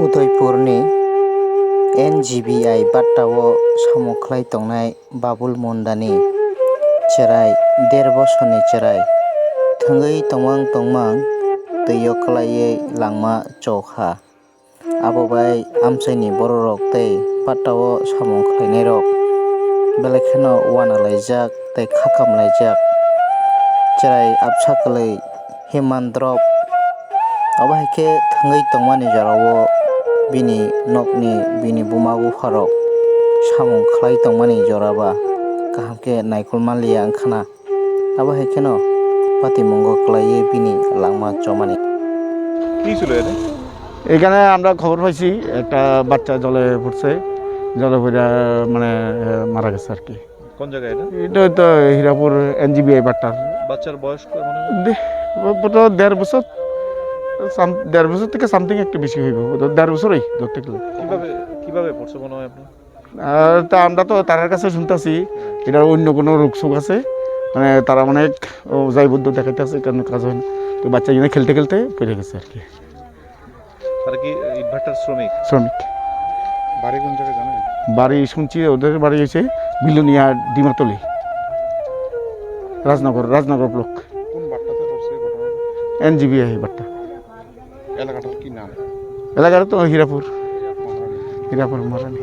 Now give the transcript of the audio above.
उदयपुरनि NGBI बाट्टाओ सामुखलाय तंनाय बाबुल मुंडानि चेराय 1.5 बोसोरनि चेराय थंगै तंमां दैयो खलायै लांमा चौखा आबोबाय आमसायनि बर'रक तै बाट्टाओ सामुखलायनाय रक बेलेखेनो वानालायजाक तै खाखामलायजाक Cherai आपसाकलै हिमान्द्रप अबाहायखे थंगै तंमानि जरावो bini nokni bini bumagu farok samung khlai tongmani joraba kahamke naikolmanliya wngkhana abo haikeno patimungo klaiye bini langma chomani কি ছিল এটা? এখানে আমরা খবর পাইছি একটা বাচ্চা জলে পড়ছে, জলে পড়ে মানে মারা গেছে আর কি। কোন জায়গায় এটা? এটা তো হীরাপুর NGBI বাট্টার। বাচ্চার বয়স কেমন? 1.5 বছর, 1.5 বছর থেকে সামথিং একটু বেশি হইব, 1.5 বছরই ধরতে গেলে। কিভাবে পড়ছে মনে হয় আপনার? তা আমরা তো তার কাছে শুনতেছি এটার অন্য কোনো রোগ শোক আছে, মানে তারা অনেক যাই বুদ্ধ দেখাইতে আছে, কারণ কাজ হয় না, তো বাচ্চা জন্য খেলতে খেলতে পড়ে গেছে আর কি। তারা কি ইটভাটার শ্রমিক? বাড়ি কোন জায়গায় জানেন? বাড়ি শুনছি ওদের বাড়ি হয়েছে বিলোনিয়া ডিমাতলি, রাজনগর ব্লক। কোন বাট্টাতে পড়ছে ঘটনা? NGBI বাট্টা। এলাকাটার কি নাম? এলাকাটা তো হীরাপুর মহারানী।